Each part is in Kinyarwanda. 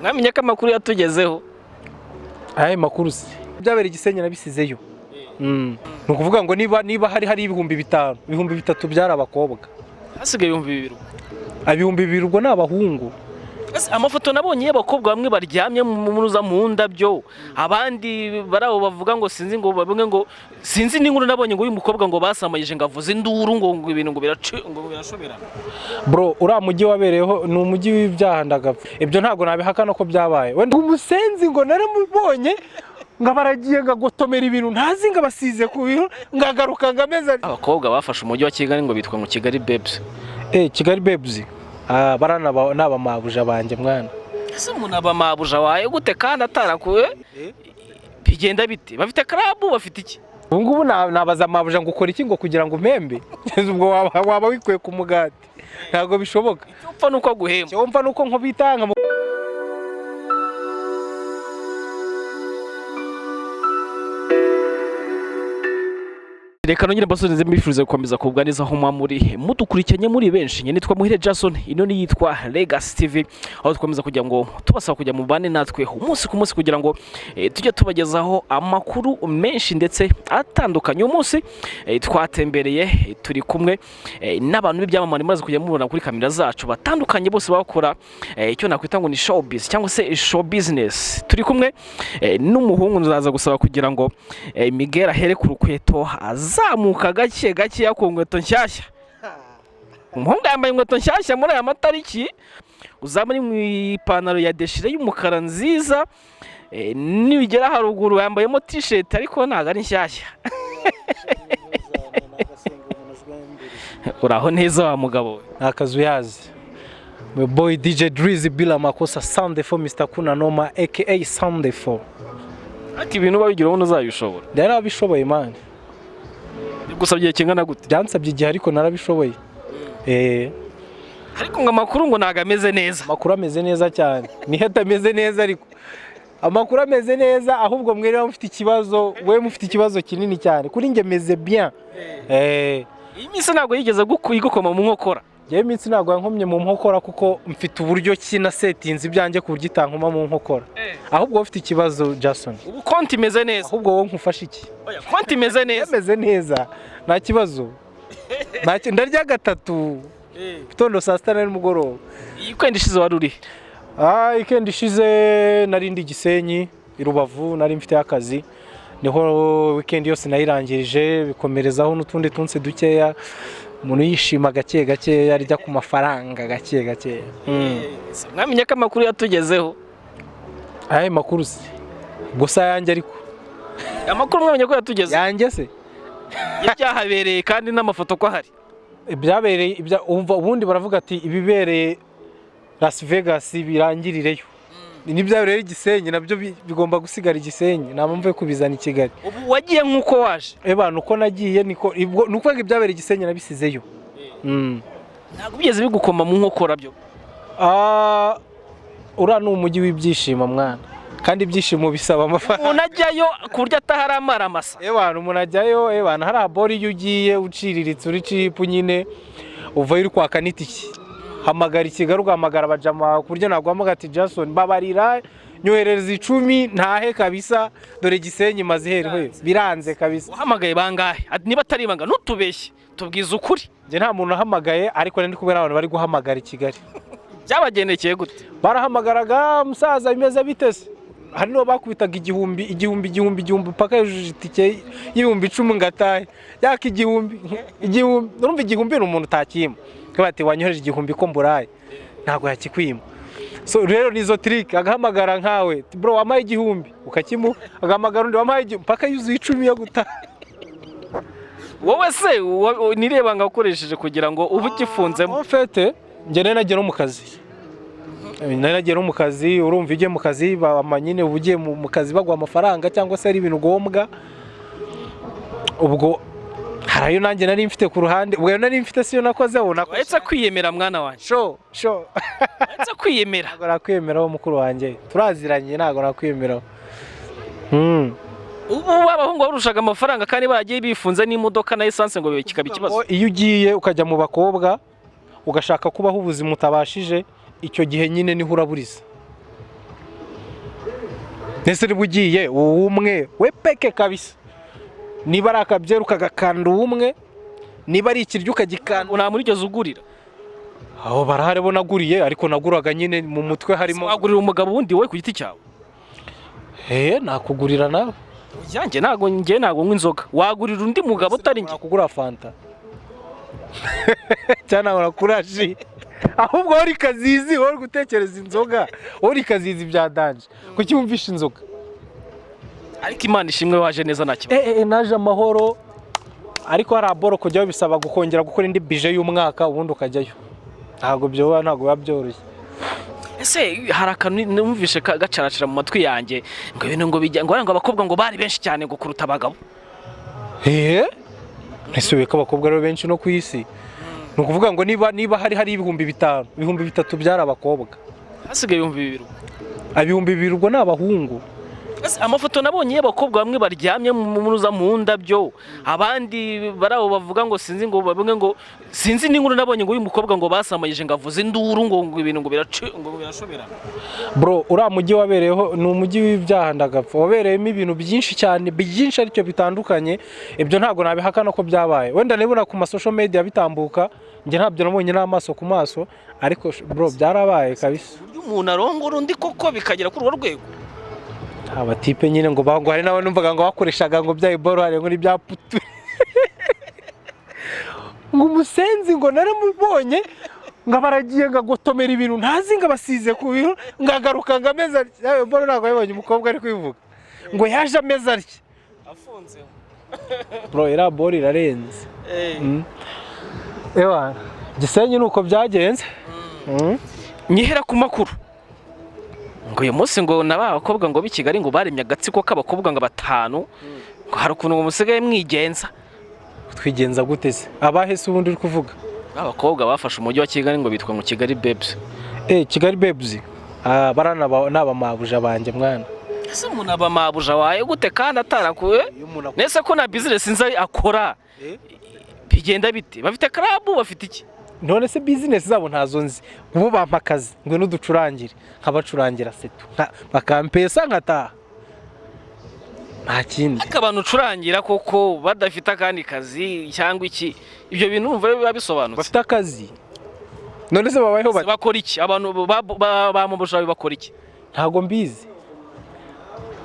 mwamenye ko amakuru yatugezeho. Aye makuru se byabera Gisenyi nabisizeyo. Nukuvuga ngo niba hari ibihumbi 5, ibihumbi 3 byara abakobwa. Hasigaye ibihumbi 2. Ibihumbi 2 ubwo nabahungu. Amafoto nabonye y'abakobwa bamwe baryamye mu ndabyo, abandi baraho bavuga ngo sinzi ngo babwe ngo sinzi n'inkuru nabonye ngo uyu mukobwa ngo basamayije ngavuze induru ngo ibintu ngo birashobera. Bro uramugi wabereyeho ni umugi w'ibyaha ndagapfa. Ibyo ntago nabihakana ko byabaye. Wenda umusenzi ngo naramubonye ngabaragiye ngagotomera ibintu ntazi ngabasize ku bintu ngagaruka ngameza. Abakobwa bafashe umujyi wa Kigali ngo bitwa ngo Kigali Babes. Kigali Babes. Barana n'abamabuja banje mwana. Ese umuntu abamabuja waye gute kandi atarakuwe? Bigenda bite? Bafite club bafite iki? Ubungubu nabaza amabuja ngo ukora iki ngo kugira ngo mpembe. Ubwo waba wikwe ku mugati. Ntago bishoboka. Upfa nuko guhemba. Cyo umva nuko nkubitanga. Reka nongere mbasoneze mbifurize gukomeza kuganizaho muri mudukurikiranye muri benshi nyene twa Muhire Jason ino ni yitwa Legacy TV aho twemeza kugira ngo tubasaba kujya mu bane natwe umunsi ku munsi kugira ngo tujye tubagezaho amakuru menshi ndetse atandukanye. Umunsi twatembereye turi kumwe n'abantu b'ibyamamare maze kujya mubona kuri kamera zacu batandukanye bose bakora icyo nakwita ngo ni showbiz cyangwa se show business. Turi kumwe n'umuhungu nzaza gusaba kugira ngo Miguel ahere ku rukweto zamuka gake gake ku nkweto nshyashya. Umuhungu yambaye inkweto nshyashya muri aya matariki, uzamuri mu ipantaro ya deshire y'umukara nziza, nibigera haruguru yambayemo t-shirt ariko ntago ari nshyashya. Uraho neza wa mugabo we? Akazu yazi. My boy DJ Drizzy bila makosa Sunday for Mr. Kuna Noma aka Sunday for. Ati ibintu babigira wowe uzabishobora. Narabishoboye man. Gusabye kingana gute? Byansabye igihe ariko narabishoboye. Ariko ngo amakuru ngo naga ameze neza. Amakuru ameze neza cyane. Ni heta ameze neza ariko. Amakuru ameze neza ahubwo mwere mufite ikibazo, we mufite ikibazo kinini cyane. Kuri nge meze bien. Iyi minsi ntabwo yigeze gukoma mu nkokora. Yewe minsi ntabwo yankomye mu nkokora kuko mfite uburyo kina settings ibyanjye ku buryo itankoma mu nkokora. Ahubwo ufite ikibazo Jason. Ubu konti imeze neza. Ahubwo wowe nkufasha iki? Oya konti imeze neza. Imeze neza. Nta kibazo. Ndarya gatatu. Bitondo saa 6 n'umugoroba. Iyi weekend ishize wari uri? Weekend ishize nari ndi Gisenyi, i Rubavu nari mfite akazi. Niho weekend yose nayirangirije bikomerezaho n'utundi tunse dukeya. Umuntu yishima gake gake yarya ku mafaranga gake gake. Mwamenye ko amakuru yatugezeho. Aye makuru se. Gusa yanjye ariko. Amakuru mwamenye ko yatugezeho. Yanjye se. Ibyahabereye kandi n'amafoto ko hari. Ibyabereye ubundi baravuga ati ibibereye Las Vegas birangirireyo. N'ibyabereye Gisenyi nabyo bigomba gusigara Gisenyi namumve kubizana i Kigali. Ubu wagiye nkuko waje. Nuko nagiye nuko ibyabereye Gisenyi nabisizeyo. Ntabwo bigeze bigukoma mu nkokora byo. Ura ni umujyi w'ibyishimo mwana. Kandi ibyishimo bisaba amafaranga. Umuntu ajyayo ku buryo atahara amara amasa. Umuntu ajyayo hari abori iyo ugiye uciriritse uri cipu nyine uva uri kwaka n'itiki. Hamagara Kigali ugahamagara abajama ku buryo nagwamaga ati Jason babarira nyoherereza 10 ntahe kabisa dore Gisenyi mazihere biranze kabisa. Uhamagaye bangahe? Niba atari banga nutubeshye tubwiza ukuri. Je nta muntu uhamagaye ariko ndi kubera abantu bari guhamagara i Kigali. Byabagendekeye gute? Barahamagaraga musaza bimeze bitese. Hari no bakubitaga igihumbi paka yujuje itike y'ibihumbi 10 ngatahe. Yaka igihumbi urumva igihumbi n'umuntu utakima. Kabati wanyohereje igihumbi ko mburaye. Ntago yakikwima. So rero nizo trick agahamagara nkawe. Bro wamaye igihumbi ukakimu agahamagara undi wamaye paka yuzuye 10 yo guta. Wowe se nireba ngakoresheje kugira ngo ubu gifunzemo. Ufite nge nagera mu kazi. Nagera mu kazi urumva ije mu kazi bamanyine ubugiye mu kazi bagwa amafaranga cyangwa se ari ibintu gombwa. Ubwo harayo nanjye nari mfite ku ruhande ubwo nari mfite siyo nakoze ubona ko etse kwiyemera mwana wanje. Sho etse kwiyemera. Ntago nakwiyemeraho mukuru wanjye turaziranye ntago nakwiyemeraho. Ubu abahungu barushaga amafaranga kandi bagiye bifunze n'imodoka na essence ngo kikaba ikibazo. Iyo ugiye ukajya mu bakobwa ugashaka kubaho ubuzima utabashije icyo gihe nyine niho uraburiza. ndetse niba ugiye umwe we peke kabisa, niba ari akabyeru ukagakanda umwe, niba ari ikiryo ukagikanda. nta murigeze ugurira aho barahari bo naguriye, ariko naguraga nyine mu mutwe harimo. wagurira umugabo wundi wowe ku giti cyawe? Nakugurira nawe. yanjye ntago nywa inzoga. wagurira undi mugabo utari njye? Nakugura fanta cyane urakura ji, ahubwo wari kazizi, wari gutekereza inzoga, wari kazizi bya danje, kuki wumvisha inzoga? ariko Imana ishimwe waje neza nta kibazo. Naje amahoro, ariko hari aboro kujyayo bisaba gukongera gukora indi bije y'umwaka ubundi ukajyayo, ntabwo biba byoroshye. ese hari akantu numvishe gacaracira mu matwi yanjye ngo ibintu ngo bijya ngo abakobwa ngo bari benshi cyane ngo kuruta abagabo. ese weka abakobwa rero benshi no ku isi, ni ukuvuga ngo niba hari ibihumbi 5, ibihumbi 3 byari abakobwa, hasigaye ibihumbi 2. ibihumbi 2 ubwo ni abahungu. amafoto nabonye y'abakobwa bamwe baryamye mu ndabyo, abandi barabo bavuga ngo sinzi ngo bamwe ngo sinzi n'inkuru nabonye ngo uyu mukobwa ngo basamayije ngo avuze induru ngo ibintu ngo birashobera. Bro, uriya mujyi wabereyeho ni umujyi w'ibyaha ndagapfa, wabereyemo ibintu byinshi cyane, byinshi aricyo bitandukanye. Ibyo ntabwo nabihakana ko byabaye, wenda nibona ku social media bitambuka, njye ntabyo nabonye n'amaso ku maso, ariko bro byarabaye kabisa. umuntu arongora undi koko bikagera kuri urwo rwego. Abatipe nyine ngo hari nawe numvaga ngo bakoreshaga ngo bya iborare ngo n'ibya putu ngo umusenzi ngo naramubonye ngo baragiye ngo agotomera ibintu ntazi ngo abasize ku bintu ngagaruka ngo ameza yawe boro ntabwo yabonye umukobwa ari kwivuga ngo yaje ameza arya afunze. bro era boro irarenze. Gisenyi nuko byagenze. Nyihera ku makuru ngo uyu munsi ngo n'abakobwa ngo b'i Kigali ngo baremye agatsiko k'abakobwa ngo 5, ngo hari ukuntu ngo musigaye mwigenza. Twigenza gute se? Abahese ubundi uri kuvuga? Abakobwa bafashe umujyi wa Kigali ngo bitwa mu Kigali Babes. Kigali Babes. Barana n'abamabuja banje mwana. Ese umuntu abamabuja waye gute kandi atarakuye? Nese ko na business nzi akora. Bigenda bite? Bafite club, bafite iki? None se business zabo ntazo nzi. Ubu bampa akazi ngo n'uducurangire, nkabacurangira setu. Bakampesa nkataha. Nta kindi. Akabantu ucurangira koko badafite akandi kazi cyangwa iki? Ibyo bintu umva biba bisobanutse. Bafite akazi. None se babayeho bakora iki? Abantu bamubusha bakora iki? Ntago mbizi.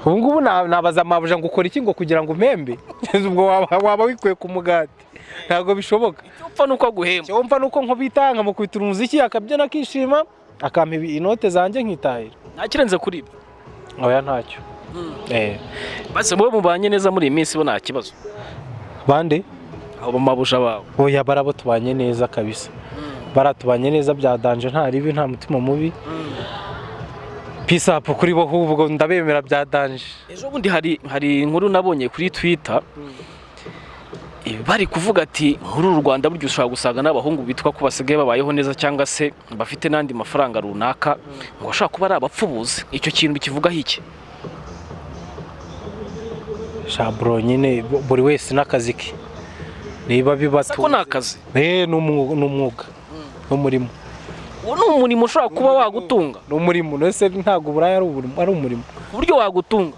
Ubu ngubu nabaza amabuja ngo ukora iki ngo kugira ngo mpembe? Ubwo waba wikwe ku mugati. Ntago bishoboka. Upfa nuko guhemba. Cyo umva nuko nkubitanga mu kwitira umuziki akabyina akishima, akampa inote zanjye nkitahira. Ntakirenze kuri ibyo. Oya ntacyo. Base mwe mubanye neza muri iyi minsi bo nta kibazo. Bande? Abo bamabusha bawe. Oya barabo tubanye neza kabisa. Baratubanye neza bya danje, nta ribi nta mutima mubi. Peace up kuri bo, ubwo ndabemera bya danje. Ejo bundi hari inkuru nabonye kuri Twitter. Bari kuvuga ati muri uru Rwanda buryo ushobora gusanga n'abahungu bitwa ko basigaye babayeho neza cyangwa se bafite nandi mafaranga runaka ngo bashaka kuba ari abapfubuzi. Icyo kintu bikivugaho iki? Shabro nyine buri wese n'akazi ke. Niba bibatu. Ko nakazi. N'umwuga. N'umurimo. Uwo ni umurimo ushobora kuba wagutunga. N'umurimo nese ntago buraya ari umurimo. Uburyo wagutunga.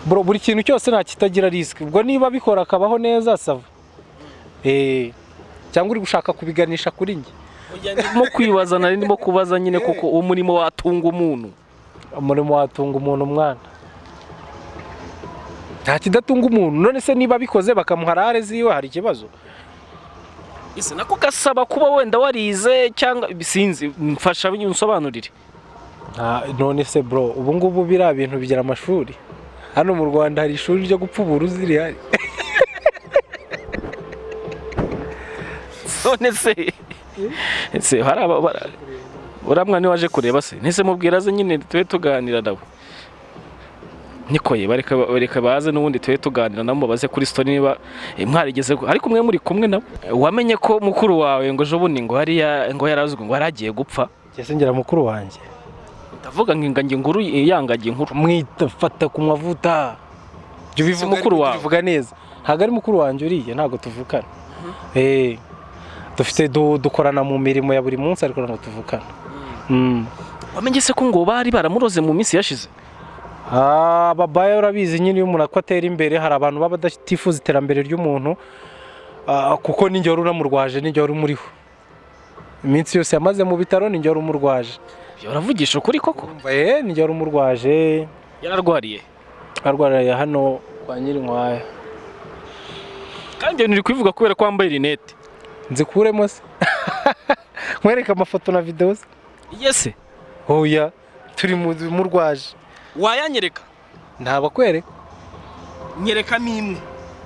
Bro buri kintu cyose nta kitagira risk. Ubwo niba bikora akabaho neza sava. Cyangwa uri gushaka kubiganisha kuri nge. Mo kwibaza nari ndimo kubaza nyine koko uwo murimo watunga umuntu. Umurimo watunga umuntu mwana. Nta kidatunga umuntu. None se niba bikoze bakamuharare ziwe hari ikibazo. Ese nako gasaba kuba wenda warize cyangwa bisinzi mfasha binsobanurire. None se bro ubu ngubu bira bintu bigira amashuri. Hano mu Rwanda hari ishuri ryo gupfubura uziri hari. None se hari ababara. Uramwana waje kureba se. Nese mubwira ze nyine twe tuganira nabo. Nikoye bareka baze n'ubundi twe tuganira nabo baze kuri story niba mwarigeze ariko mwe muri kumwe nabo. Wamenye ko mukuru wawe ngo jobundi ngo yarazwe ngo yaragiye gupfa. Cyese ngira mukuru wanjye. Ndavuga ngingange inkuru yangaje inkuru. Mwita Fata ku mavuta. Byo bivuga mukuru wawe. Bivuga neza. Ntago ari mukuru wanjye uriye ntago tuvukana. Dufite dukorana mu mirimo ya buri munsi ariko ntago tuvukana. Wamenye se ko ngo bari baramuroze mu minsi yashize? Ababaya urabizi nyine iyo umuntu ko atera imbere hari abantu baba badatifuza iterambere ry'umuntu kuko ninjye wari unamurwaje ninjye wari umuriho iminsi yose yamaze mu bitaro ninjye wari umurwaje. Uravugisha ukuri koko? Ninjye wari umurwaje. Yararwariye? Arwariye hano kwa Nyirinkwaya. Kandi uri kubivuga kubera ko wambaye rinete? Nzikuremo se. Nkwereka amafoto na videos. Yese. Oya turi murwaje. Wayanyereka? Ntabakwereka. Nyerekamo imwe.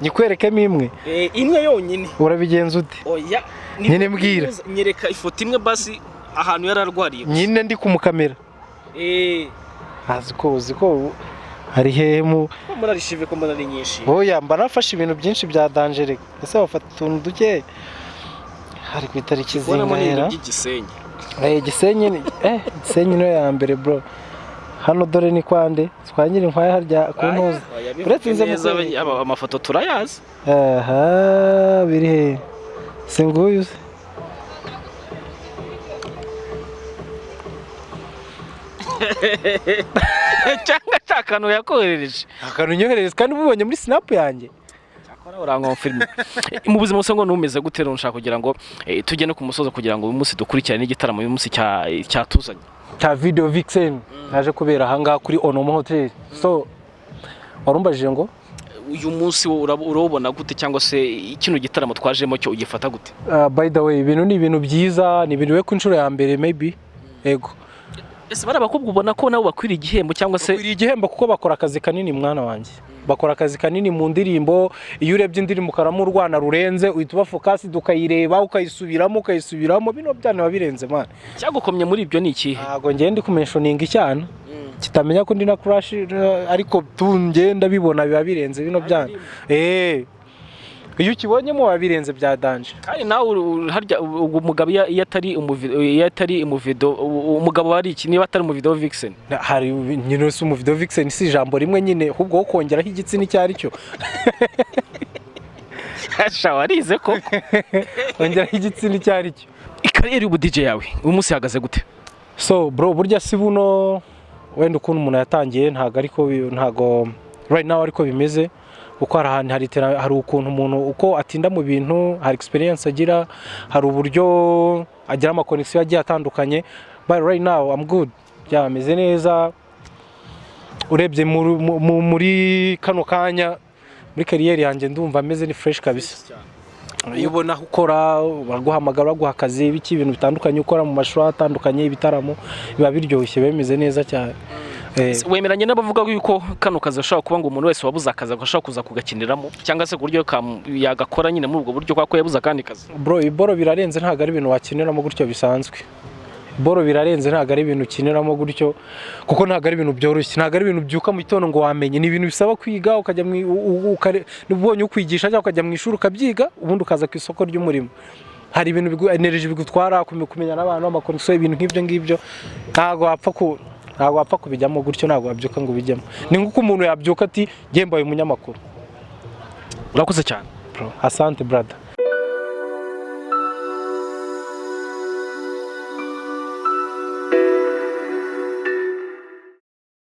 Nyikwerekemo imwe? Imwe yonyine. Urabigenza ute? Oya. Nyine mbwira. Nyereka ifoto imwe basi ahantu yararwariye. Nyine ndi kumukamera. Uzi ko hari hemu. Ko murarishive ko mbona ari nyinshi. Oya mba nafashe ibintu byinshi bya danger. Ese bafata utuntu duke. Hari ku itariki zingana. Gisenyi. Gisenyi no ya mbere bro. Hano dore ni kwande twanyira inkwaya harya ku ntuza. Uretse neza amafoto turayazi. Biri he? Singuyu. Cyangwa cyakano yakoherereje. Akanu nyoherereje kandi ubonye muri snap yanjye. Cyakora urangwa filime. Mu buzima usanga numeze gutera unshaka kugira ngo tujye no ku musozo kugira ngo uyu munsi dukurikirane igitaramo uyu munsi cyatuzanye. Ta video vixen naje kubera hanga kuri Onomo Hotel. So warumbajije ngo uyu munsi urabona gute cyangwa se ikino gitaramo twajemo cyo ugifata gute? By the way ibintu ni ibintu byiza ni ibintu we ku nshuro ya mbere maybe ego. Ese barabakobwa ubona ko nabo bakwiriye igihembo cyangwa se bakwiriye igihembo kuko bakora akazi kanini mwana wanjye. Bakora akazi kanini mu ndirimbo iyo urebye indirimbo karamo urwana rurenze uhita uba focus dukayireba ukayisubiramo bino byane babirenze man. Cyagukomye muri ibyo ni iki? Ntago ngende kumentioninga icyana. Kitamenya ko ndi na crush ariko tungenda bibona biba birenze bino byane. Iyo ukibonyemo wabirenze bya danger. Kandi nawe harya umugabo yatari umuvido umugabo wari iki niba atari umuvido vixen. Hari nyine se umuvido vixen si ijambo rimwe nyine ahubwo wo kongeraho igitsina cyari cyo. Hasha warize koko. Kongeraho igitsina cyari cyo. Ikariyeri y'ubu DJ yawe uyu munsi ihagaze gute? So bro burya si buno wenda ukuntu umuntu yatangiye ntago right now ariko bimeze. Uko hari ukuntu umuntu uko atinda mu bintu hari experience agira hari uburyo agira ama connection agiye atandukanye but right now I'm good byameze neza urebye muri kano kanya muri career yanjye ndumva ameze ni fresh kabisa. Iyo ubona ukora baguhamagara baguha akazi biki ibintu bitandukanye ukora mu mashuri atandukanye ibitaramo biba biryoshye bemeze neza cyane. Wemeranye n'abavuga yuko kano kazi ashaka kuba ngo umuntu wese wabuze akazi agashaka kuza kugakiniramo cyangwa se kuryo yagakora nyine muri ubwo buryo kwako yabuze kandi kazi? Bro iboro birarenze ntago ari ibintu wakiniramo gutyo bisanzwe. Iboro birarenze ntago ari ibintu ukiniramo gutyo kuko ntago ari ibintu byoroshye ntago ari ibintu byuka mu gitondo ngo wamenye ni ibintu bisaba kwiga ukajya ubonye ukwigisha cyangwa ukajya mu ishuri ukabyiga ubundi ukaza ku isoko ry'umurimo. Hari ibintu energy bigutwara kumenya n'abantu amakonexo ibintu nk'ibyo ngibyo ntago wapfa kubijyamo gutyo ntago wabyuka ngo bijyamo. Ni nguko umuntu yabyuka ati ngiye mbaye umunyamakuru. Urakoze cyane bro. Asante brother.